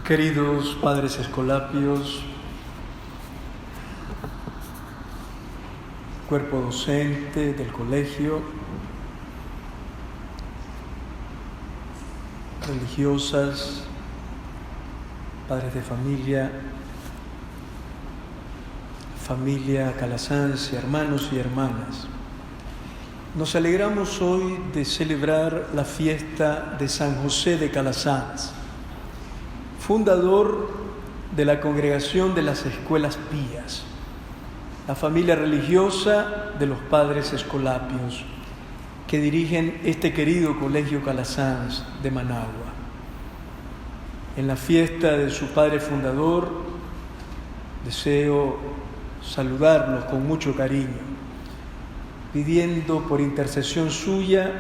Queridos padres escolapios, cuerpo docente del colegio, religiosas, padres de familia, familia Calasanz, hermanos y hermanas. Nos alegramos hoy de celebrar la fiesta de San José de Calasanz, fundador de la Congregación de las Escuelas Pías, la familia religiosa de los padres escolapios que dirigen este querido Colegio Calasanz de Managua. En la fiesta de su padre fundador, deseo saludarlos con mucho cariño, pidiendo por intercesión suya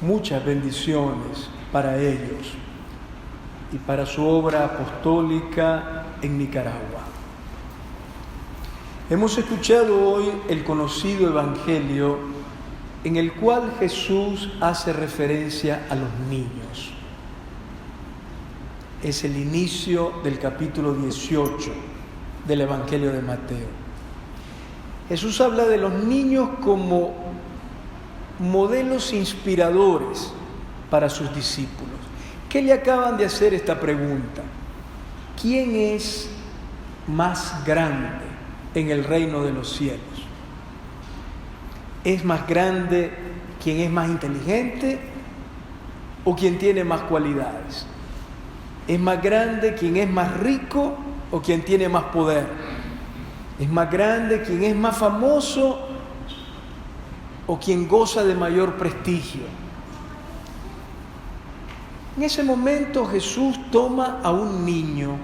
muchas bendiciones para ellos y para su obra apostólica en Nicaragua. Hemos escuchado hoy el conocido Evangelio en el cual Jesús hace referencia a los niños. Es el inicio del capítulo 18 del Evangelio de Mateo. Jesús habla de los niños como modelos inspiradores para sus discípulos, que le acaban de hacer esta pregunta: ¿quién es más grande en el reino de los cielos? ¿Es más grande quien es más inteligente o quien tiene más cualidades? ¿Es más grande quien es más rico o quien tiene más poder? ¿Es más grande quien es más famoso o quien goza de mayor prestigio? En ese momento Jesús toma a un niño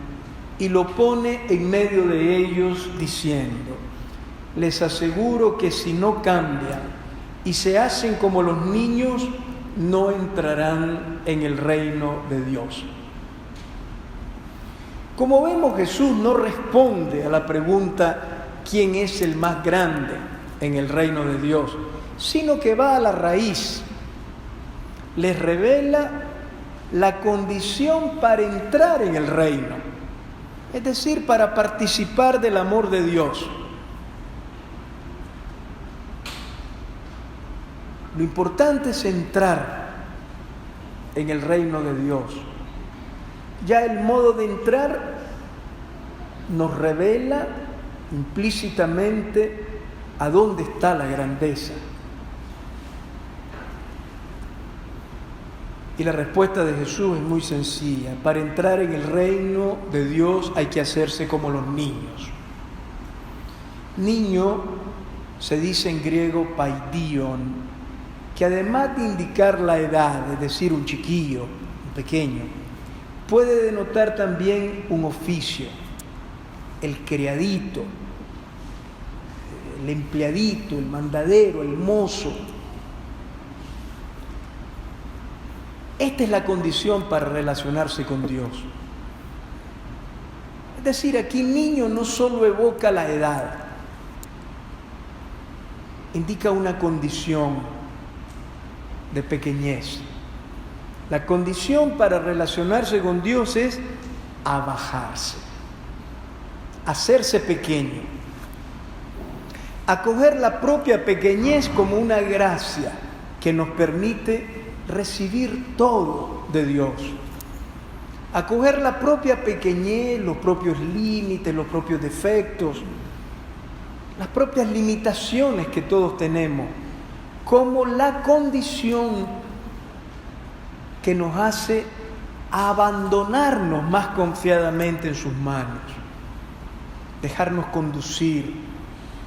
y lo pone en medio de ellos diciendo: les aseguro que si no cambian y se hacen como los niños, no entrarán en el reino de Dios. Como vemos, Jesús no responde a la pregunta ¿quién es el más grande en el reino de Dios?, sino que va a la raíz. Les revela la condición para entrar en el reino, es decir, para participar del amor de Dios. Lo importante es entrar en el reino de Dios. Ya el modo de entrar nos revela implícitamente a dónde está la grandeza. Y la respuesta de Jesús es muy sencilla: para entrar en el reino de Dios hay que hacerse como los niños. Niño se dice en griego paidion, que además de indicar la edad, es decir, un chiquillo, un pequeño, puede denotar también un oficio: el criadito, el empleadito, el mandadero, el mozo. Esta es la condición para relacionarse con Dios. Es decir, aquí niño no solo evoca la edad, indica una condición de pequeñez. La condición para relacionarse con Dios es abajarse, hacerse pequeño, acoger la propia pequeñez como una gracia que nos permite recibir todo de Dios. Acoger la propia pequeñez, los propios límites, los propios defectos, las propias limitaciones que todos tenemos, como la condición que nos hace abandonarnos más confiadamente en sus manos, dejarnos conducir,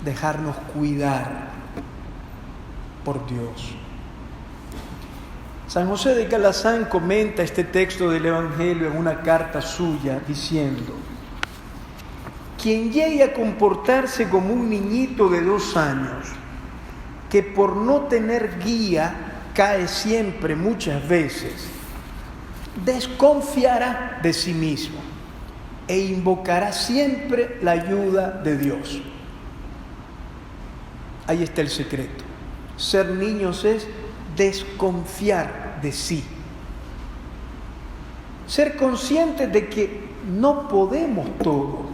dejarnos cuidar por Dios. San José de Calasanz comenta este texto del Evangelio en una carta suya diciendo: quien llegue a comportarse como un niñito de 2 años, que por no tener guía cae siempre muchas veces, desconfiará de sí mismo e invocará siempre la ayuda de Dios. Ahí está el secreto. Ser niños es desconfiar de sí. Ser conscientes de que no podemos todo,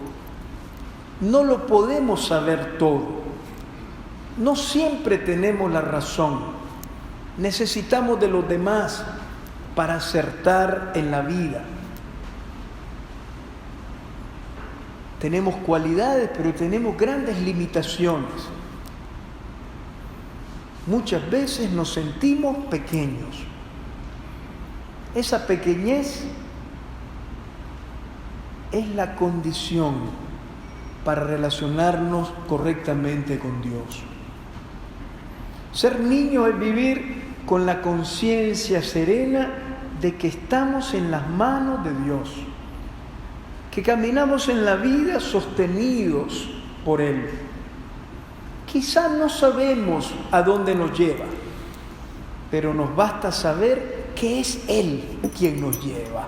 no lo podemos saber todo, no siempre tenemos la razón, necesitamos de los demás para acertar en la vida. Tenemos cualidades, pero tenemos grandes limitaciones. Muchas veces nos sentimos pequeños. Esa pequeñez es la condición para relacionarnos correctamente con Dios. Ser niño es vivir con la conciencia serena de que estamos en las manos de Dios, que caminamos en la vida sostenidos por Él. Quizás no sabemos a dónde nos lleva, pero nos basta saber que es Él quien nos lleva.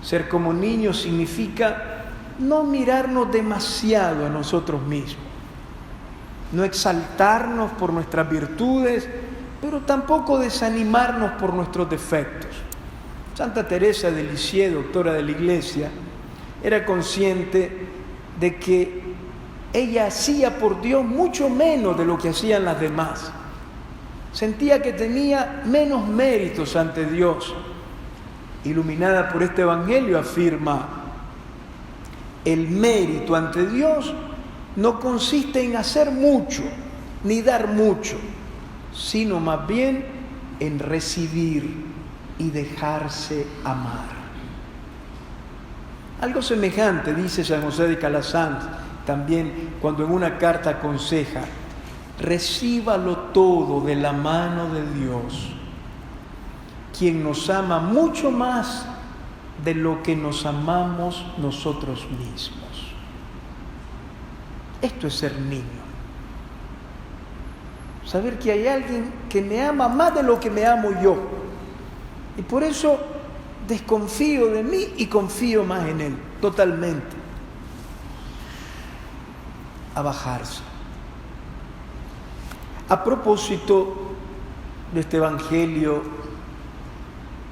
Ser como niños significa no mirarnos demasiado a nosotros mismos, no exaltarnos por nuestras virtudes, pero tampoco desanimarnos por nuestros defectos. Santa Teresa de Lisieux, doctora de la Iglesia, era consciente de que ella hacía por Dios mucho menos de lo que hacían las demás. Sentía que tenía menos méritos ante Dios. Iluminada por este Evangelio, afirma: el mérito ante Dios no consiste en hacer mucho, ni dar mucho, sino más bien en recibir y dejarse amar. Algo semejante dice San José de Calasanz, también cuando en una carta aconseja: recíbalo todo de la mano de Dios, quien nos ama mucho más de lo que nos amamos nosotros mismos. Esto es ser niño. Saber que hay alguien que me ama más de lo que me amo yo. Y por eso desconfío de mí y confío más en Él, totalmente. A bajarse. A propósito de este Evangelio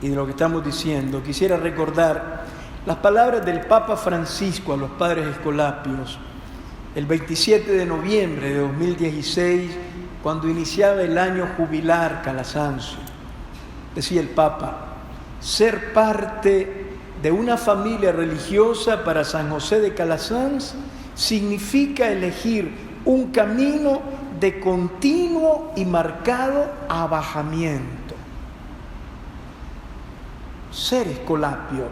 y de lo que estamos diciendo, quisiera recordar las palabras del Papa Francisco a los padres escolapios el 27 de noviembre de 2016, cuando iniciaba el año jubilar Calasancio. Decía el Papa: ser parte de una familia religiosa para San José de Calasanz significa elegir un camino de continuo y marcado abajamiento. Ser escolapio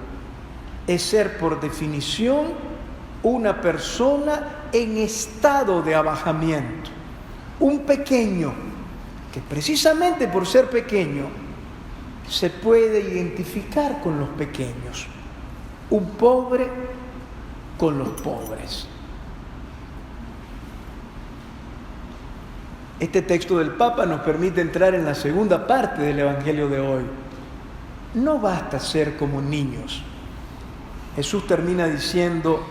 es ser, por definición, una persona en estado de abajamiento. Un pequeño que, precisamente por ser pequeño, se puede identificar con los pequeños. Un pobre con los pobres. Este texto del Papa nos permite entrar en la segunda parte del Evangelio de hoy. No basta ser como niños. Jesús termina diciendo,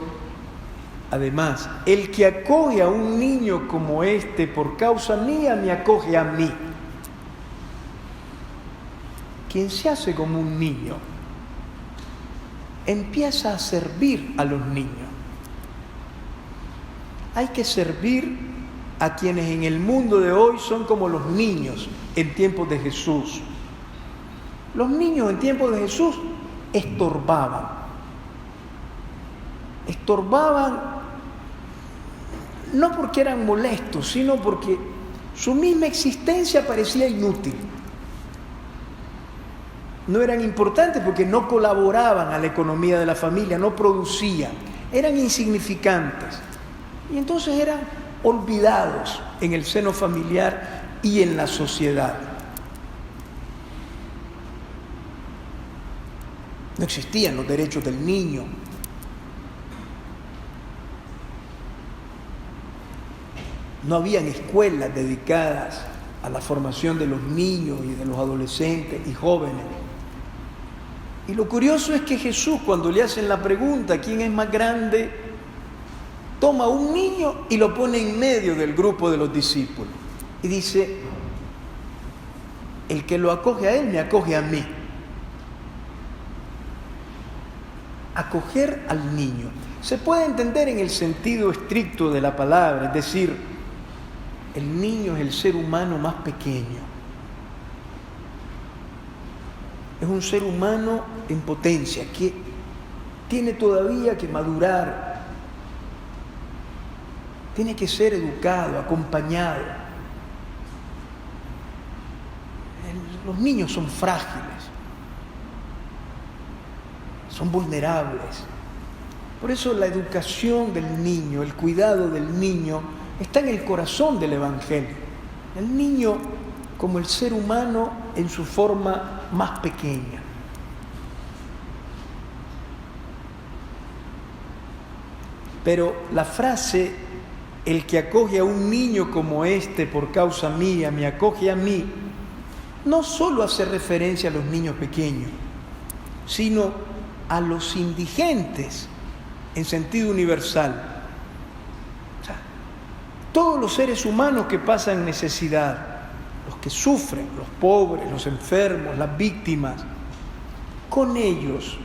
además, el que acoge a un niño como este por causa mía, me acoge a mí. Quien se hace como un niño, empieza a servir a los niños. Hay que servir a quienes en el mundo de hoy son como los niños en tiempos de Jesús. Los niños en tiempos de Jesús estorbaban. Estorbaban no porque eran molestos, sino porque su misma existencia parecía inútil. No eran importantes porque no colaboraban a la economía de la familia, no producían, eran insignificantes. Y entonces eran olvidados en el seno familiar y en la sociedad. No existían los derechos del niño. No habían escuelas dedicadas a la formación de los niños y de los adolescentes y jóvenes. Y lo curioso es que Jesús, cuando le hacen la pregunta ¿quién es más grande?, toma un niño y lo pone en medio del grupo de los discípulos. Y dice, el que lo acoge a él, me acoge a mí. acoger al niño. Se puede entender en el sentido estricto de la palabra, es decir, el niño es el ser humano más pequeño. Es un ser humano en potencia que tiene todavía que madurar, tiene que ser educado, acompañado. Los niños son frágiles, son vulnerables. Por eso la educación del niño, el cuidado del niño, está en el corazón del Evangelio. El niño como el ser humano en su forma más pequeña. Pero la frase, el que acoge a un niño como este por causa mía, me acoge a mí, no solo hace referencia a los niños pequeños, sino a los indigentes en sentido universal. O sea, todos los seres humanos que pasan necesidad, los que sufren, los pobres, los enfermos, las víctimas, con ellos,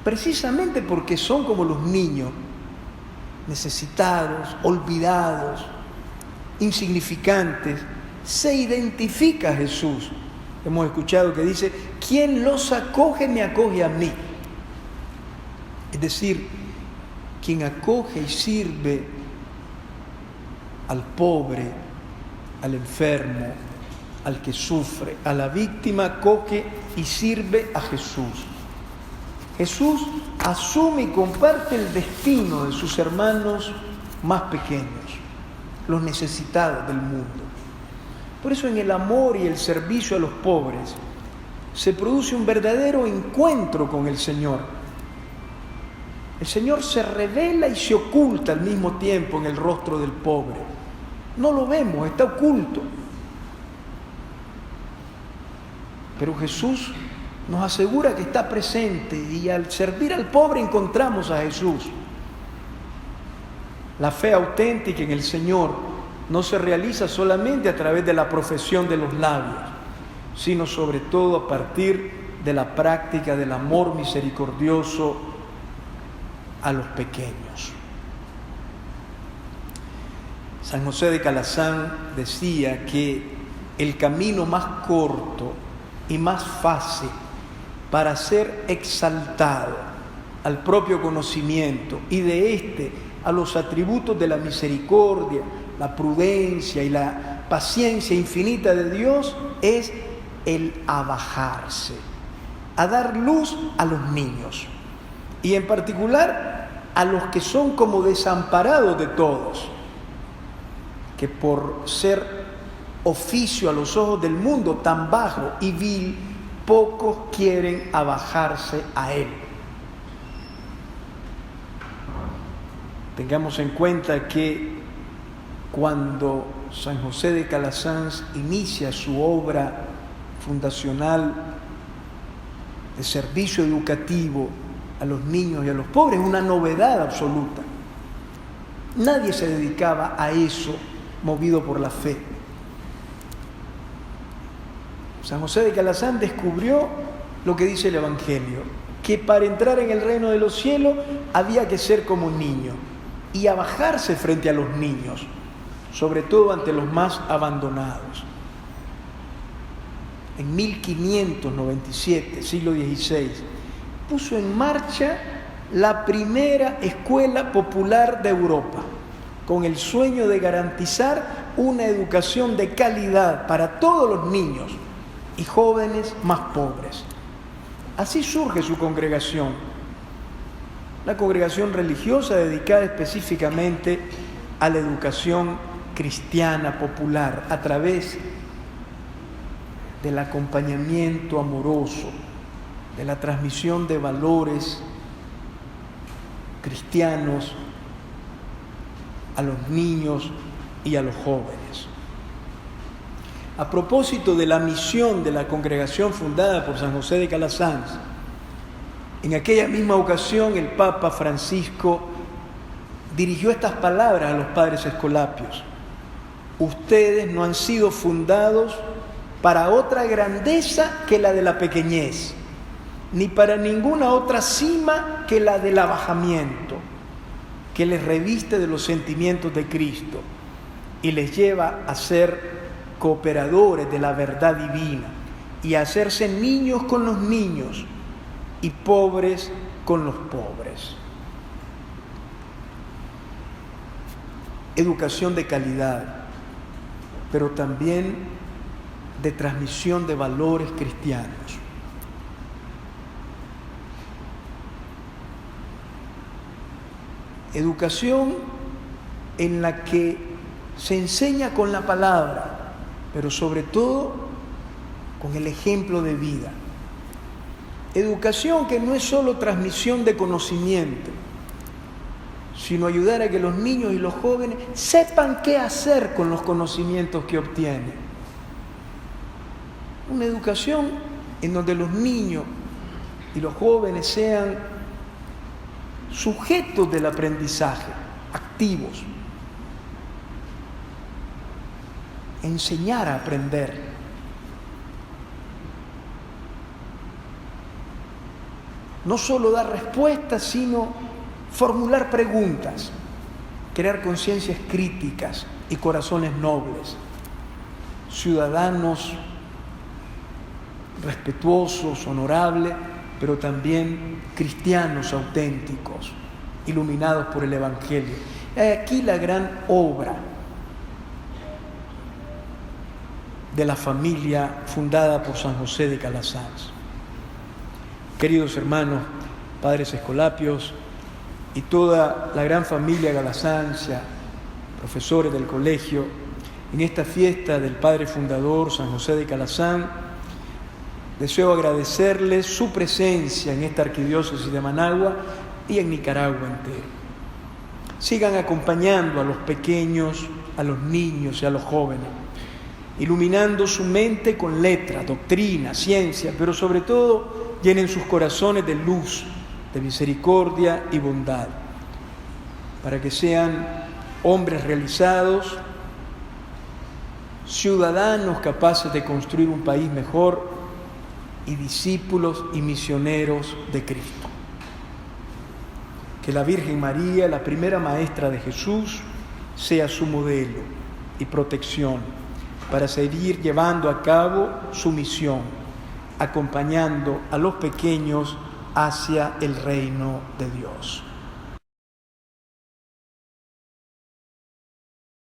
precisamente porque son como los niños, necesitados, olvidados, insignificantes, se identifica a Jesús. Hemos escuchado que dice, quien los acoge me acoge a mí. Es decir, quien acoge y sirve al pobre, al enfermo, al que sufre, a la víctima, acoge y sirve a Jesús. Jesús asume y comparte el destino de sus hermanos más pequeños, los necesitados del mundo. Por eso en el amor y el servicio a los pobres se produce un verdadero encuentro con el Señor. El Señor se revela y se oculta al mismo tiempo en el rostro del pobre. No lo vemos, está oculto. Pero Jesús nos asegura que está presente y al servir al pobre encontramos a Jesús. La fe auténtica en el Señor no se realiza solamente a través de la profesión de los labios, sino sobre todo a partir de la práctica del amor misericordioso a los pequeños. San José de Calazán decía que el camino más corto y más fácil para ser exaltado al propio conocimiento y de éste a los atributos de la misericordia, la prudencia y la paciencia infinita de Dios es el abajarse, a dar luz a los niños y en particular a los que son como desamparados de todos, que por ser oficio a los ojos del mundo tan bajo y vil, pocos quieren abajarse a él. Tengamos en cuenta que cuando San José de Calazán inicia su obra fundacional de servicio educativo a los niños y a los pobres, una novedad absoluta. Nadie se dedicaba a eso movido por la fe. San José de Calazán descubrió lo que dice el Evangelio, que para entrar en el reino de los cielos había que ser como un niño y abajarse frente a los niños, sobre todo ante los más abandonados. En 1597, siglo XVI, puso en marcha la primera escuela popular de Europa, con el sueño de garantizar una educación de calidad para todos los niños y jóvenes más pobres. Así surge su congregación, la congregación religiosa dedicada específicamente a la educación cristiana popular a través del acompañamiento amoroso, de la transmisión de valores cristianos a los niños y a los jóvenes. A propósito de la misión de la congregación fundada por San José de Calazán, en aquella misma ocasión el Papa Francisco dirigió estas palabras a los padres escolapios: ustedes no han sido fundados para otra grandeza que la de la pequeñez, ni para ninguna otra cima que la del abajamiento, que les reviste de los sentimientos de Cristo y les lleva a ser cooperadores de la verdad divina y a hacerse niños con los niños y pobres con los pobres. Educación de calidad, pero también de transmisión de valores cristianos. Educación en la que se enseña con la palabra, pero sobre todo con el ejemplo de vida. Educación que no es solo transmisión de conocimiento, sino ayudar a que los niños y los jóvenes sepan qué hacer con los conocimientos que obtienen. Una educación en donde los niños y los jóvenes sean sujetos del aprendizaje, activos. Enseñar a aprender. No solo dar respuestas, sino formular preguntas, crear conciencias críticas y corazones nobles, ciudadanos respetuosos, honorables, pero también cristianos auténticos, iluminados por el Evangelio. Aquí la gran obra de la familia fundada por San José de Calasanz. Queridos hermanos, padres escolapios y toda la gran familia Calasanz, profesores del colegio, en esta fiesta del padre fundador San José de Calasanz, deseo agradecerles su presencia en esta arquidiócesis de Managua y en Nicaragua entero. Sigan acompañando a los pequeños, a los niños y a los jóvenes, iluminando su mente con letra, doctrina, ciencia, pero sobre todo llenen sus corazones de luz, de misericordia y bondad, para que sean hombres realizados, ciudadanos capaces de construir un país mejor y discípulos y misioneros de Cristo. Que la Virgen María, la primera maestra de Jesús, sea su modelo y protección para seguir llevando a cabo su misión, acompañando a los pequeños hacia el reino de Dios.